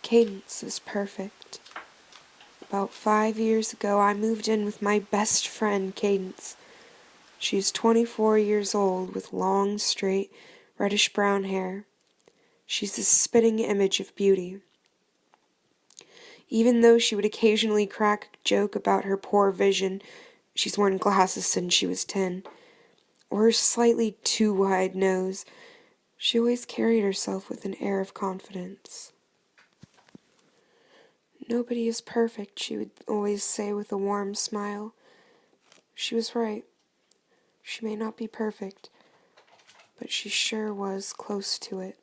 Cadence is perfect. About 5 years ago, I moved in with my best friend, Cadence. She's 24 years old with long, straight, reddish-brown hair. She's the spitting image of beauty. Even though she would occasionally crack a joke about her poor vision, she's worn glasses since she was 10, or her slightly too wide nose, she always carried herself with an air of confidence. "Nobody is perfect," she would always say with a warm smile. She was right. She may not be perfect, but she sure was close to it.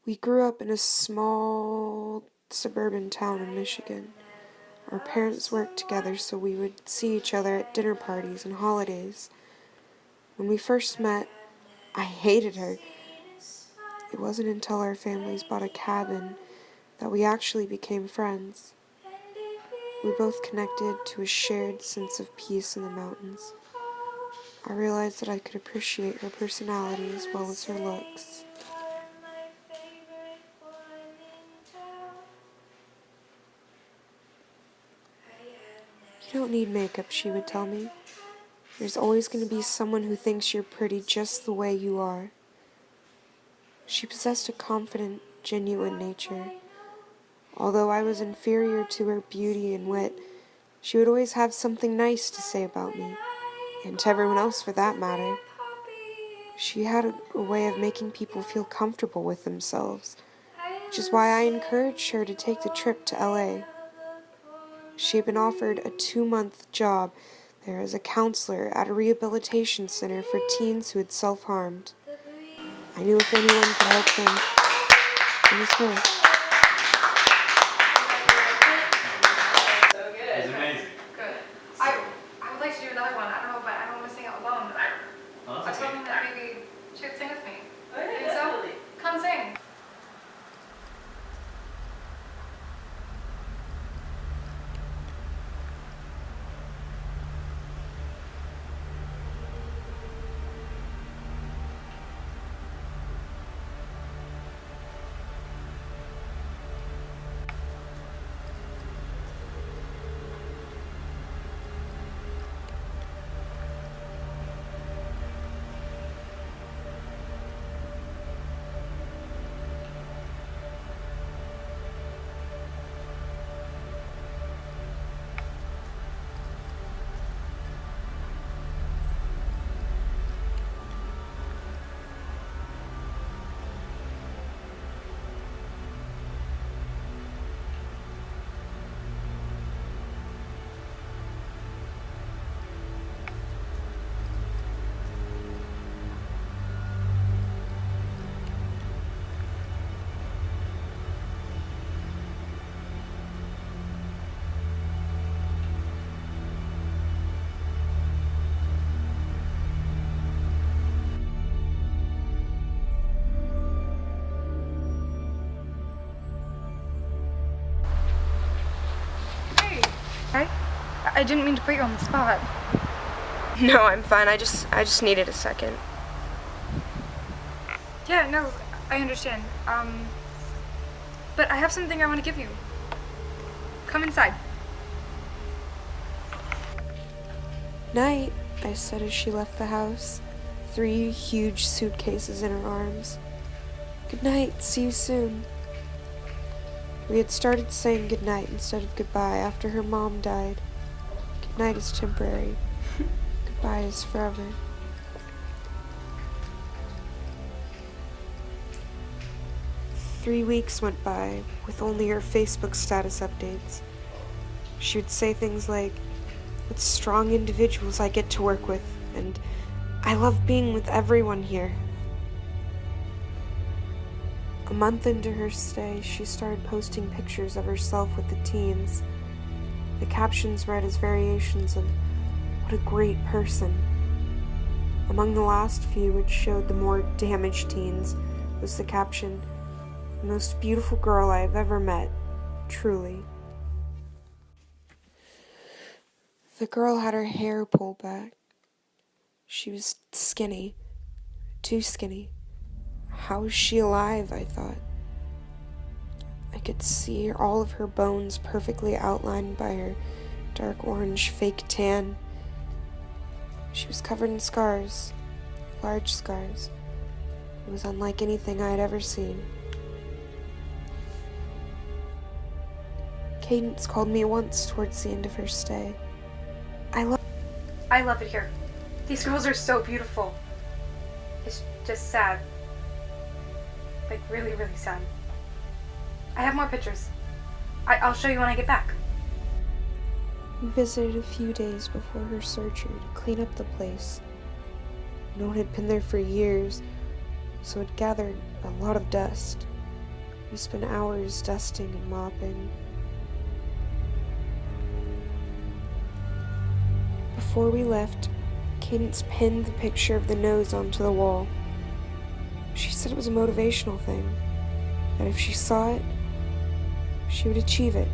We grew up in a small suburban town in Michigan. Our parents worked together so we would see each other at dinner parties and holidays. When we first met, I hated her. It wasn't until our families bought a cabin that we actually became friends. We both connected to a shared sense of peace in the mountains. I realized that I could appreciate her personality as well as her looks. "You don't need makeup," she would tell me. "There's always going to be someone who thinks you're pretty just the way you are." She possessed a confident, genuine nature. Although I was inferior to her beauty and wit, she would always have something nice to say about me, and to everyone else for that matter. She had a way of making people feel comfortable with themselves, which is why I encouraged her to take the trip to LA. She had been offered a 2-month job there as a counselor at a rehabilitation center for teens who had self-harmed. I knew if anyone could help them, it was her. So good. It's amazing. Good. I would like to do another one. I don't know, but I don't want to sing it alone. I was hoping that maybe she would sing with me. Oh, yeah, think definitely. So? Come sing. I didn't mean to put you on the spot. No, I'm fine. I just needed a second. Yeah, no, I understand. But I have something I want to give you. Come inside. "Night," I said as she left the house, 3 huge suitcases in her arms. "Good night. See you soon." We had started saying goodnight instead of goodbye after her mom died. Goodnight is temporary. Goodbye is forever. Three weeks went by with only her Facebook status updates. She would say things like, "What strong individuals I get to work with," and "I love being with everyone here." A month into her stay, she started posting pictures of herself with the teens. The captions read as variations of, "What a great person." Among the last few, which showed the more damaged teens, was the caption, "The most beautiful girl I have ever met, truly." The girl had her hair pulled back. She was skinny, too skinny. How was she alive, I thought. I could see all of her bones perfectly outlined by her dark orange fake tan. She was covered in scars, large scars. It was unlike anything I had ever seen. Cadence called me once towards the end of her stay. I love it here. These girls are so beautiful. It's just sad. Like really, really sad. I have more pictures. I'll show you when I get back. We visited a few days before her surgery to clean up the place. No one had been there for years, so it gathered a lot of dust. We spent hours dusting and mopping. Before we left, Cadence pinned the picture of the nose onto the wall. She said it was a motivational thing, that if she saw it, she would achieve it.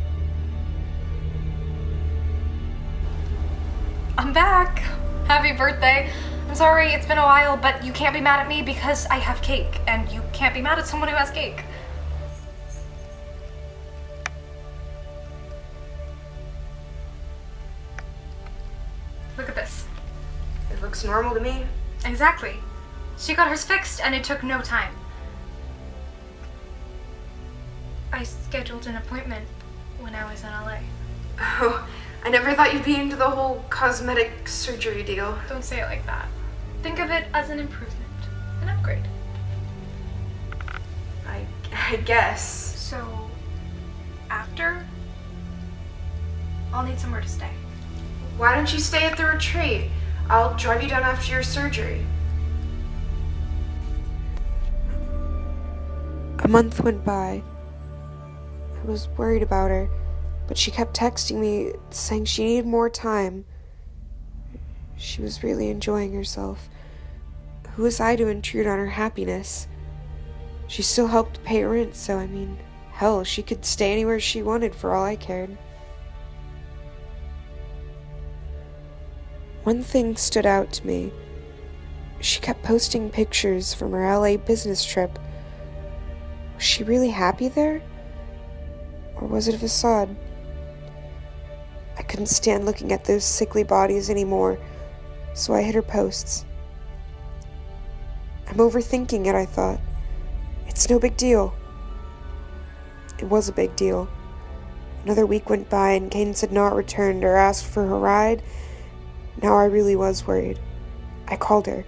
I'm back. Happy birthday. I'm sorry it's been a while, but you can't be mad at me because I have cake, and you can't be mad at someone who has cake. Look at this. It looks normal to me. Exactly. She got hers fixed, and it took no time. I scheduled an appointment when I was in LA. Oh, I never thought you'd be into the whole cosmetic surgery deal. Don't say it like that. Think of it as an improvement, an upgrade. I guess. So, after, I'll need somewhere to stay. Why don't you stay at the retreat? I'll drive you down after your surgery. A month went by. I was worried about her, but she kept texting me saying she needed more time. She was really enjoying herself. Who was I to intrude on her happiness? She still helped pay rent, so hell, she could stay anywhere she wanted for all I cared. One thing stood out to me. She kept posting pictures from her LA business trip. Was she really happy there? Or was it a facade? I couldn't stand looking at those sickly bodies anymore, so I hid her posts. I'm overthinking it, I thought. It's no big deal. It was a big deal. Another week went by and Cadence had not returned or asked for her ride. Now I really was worried. I called her.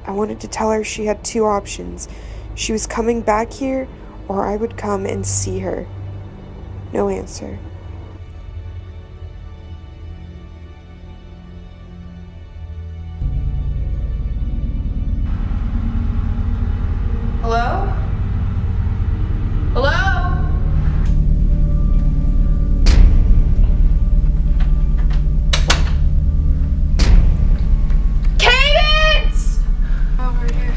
I wanted to tell her she had two options. She was coming back here, or I would come and see her. No answer. Hello? Hello? Cadence! Over here.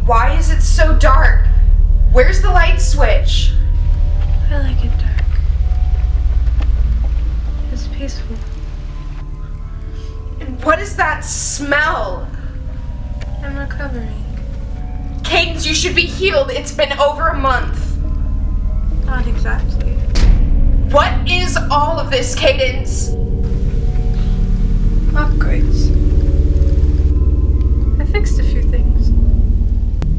Why is it so dark? Where's the light switch? I like it dark. It's peaceful. And what is that smell? I'm recovering. Cadence, you should be healed. It's been over a month. Not exactly. What is all of this, Cadence? Upgrades. I fixed a few things.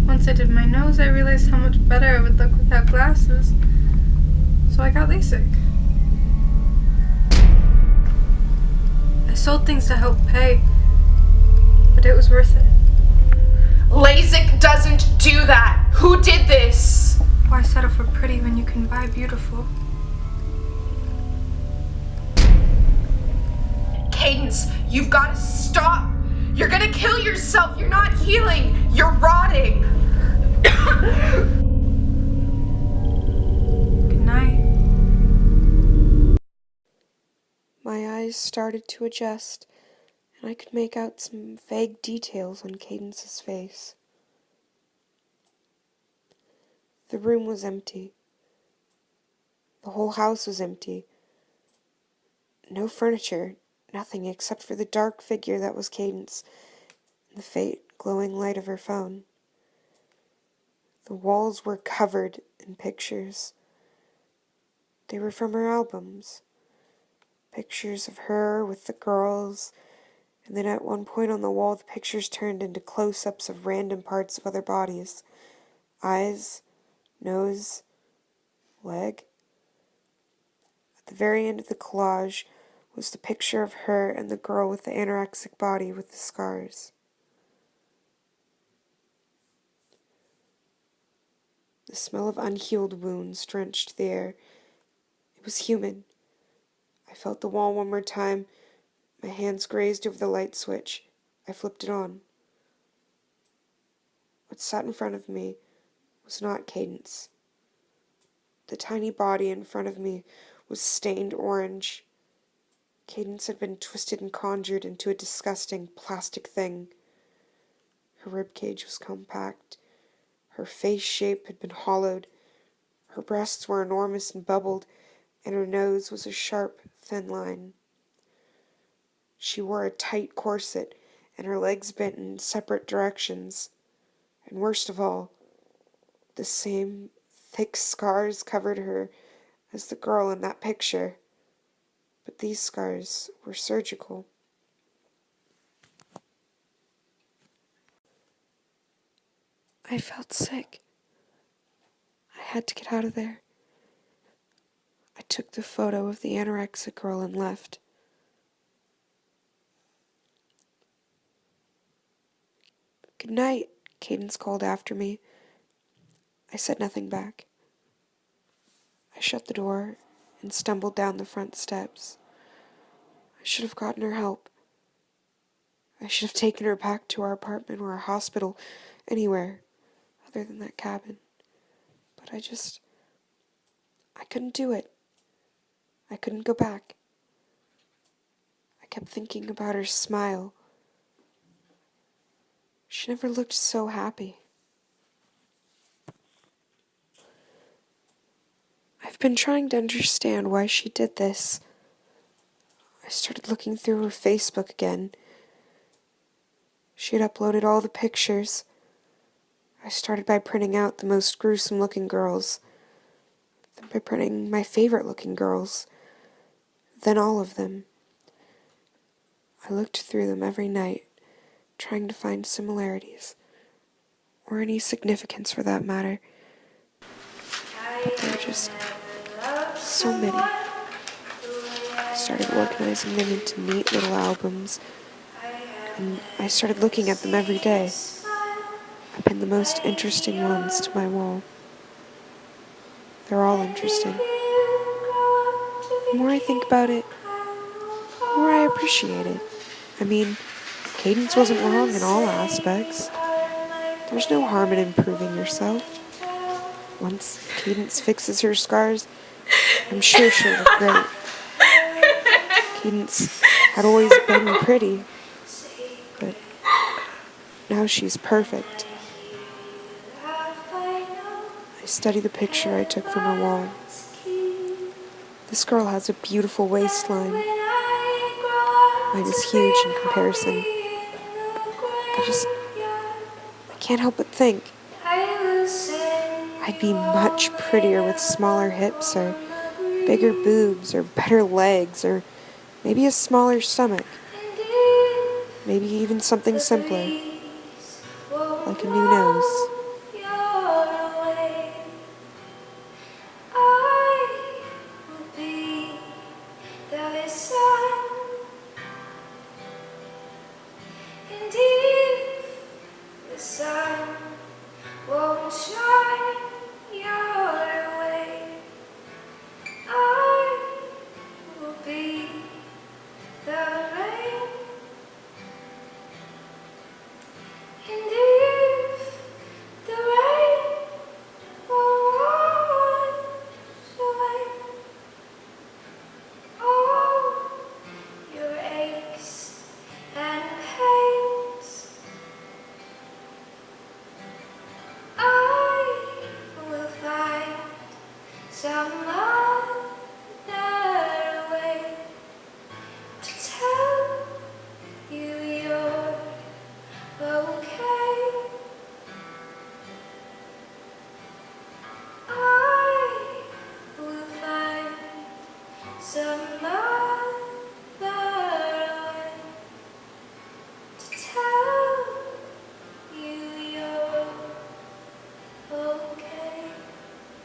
Once I did my nose, I realized how much better I would look without glasses. So I got LASIK. I sold things to help pay, but it was worth it. LASIK doesn't do that. Who did this? Why settle for pretty when you can buy beautiful? Cadence, you've got to stop. You're gonna kill yourself. You're not healing. You're rotting. Good night. My eyes started to adjust, and I could make out some vague details on Cadence's face. The room was empty. The whole house was empty. No furniture, nothing except for the dark figure that was Cadence and the faint glowing light of her phone. The walls were covered and pictures. They were from her albums. Pictures of her with the girls, and then at one point on the wall the pictures turned into close-ups of random parts of other bodies. Eyes, nose, leg. At the very end of the collage was the picture of her and the girl with the anorexic body with the scars. The smell of unhealed wounds drenched the air. It was human. I felt the wall one more time. My hands grazed over the light switch. I flipped it on. What sat in front of me was not Cadence. The tiny body in front of me was stained orange. Cadence had been twisted and conjured into a disgusting plastic thing. Her ribcage was compact. Her face shape had been hollowed. Her breasts were enormous and bubbled, and her nose was a sharp, thin line. She wore a tight corset, and her legs bent in separate directions. And worst of all, the same thick scars covered her as the girl in that picture. But these scars were surgical. I felt sick. I had to get out of there. I took the photo of the anorexic girl and left. "Good night," Cadence called after me. I said nothing back. I shut the door and stumbled down the front steps. I should have gotten her help. I should have taken her back to our apartment or a hospital, anywhere other than that cabin. But I couldn't do it. I couldn't go back. I kept thinking about her smile. She never looked so happy. I've been trying to understand why she did this. I started looking through her Facebook again. She had uploaded all the pictures. I started by printing out the most gruesome-looking girls, then by printing my favorite-looking girls, then all of them. I looked through them every night, trying to find similarities, or any significance for that matter. But there were just so many. I started organizing them into neat little albums, and I started looking at them every day. I pinned the most interesting ones to my wall. They're all interesting. The more I think about it, the more I appreciate it. I mean, Cadence wasn't wrong in all aspects. There's no harm in improving yourself. Once Cadence fixes her scars, I'm sure she'll look great. Cadence had always been pretty, but now she's perfect. I study the picture I took from her wall. This girl has a beautiful waistline. Mine is huge in comparison. I can't help but think I'd be much prettier with smaller hips or bigger boobs or better legs or maybe a smaller stomach. Maybe even something simpler, like a new nose. Somebody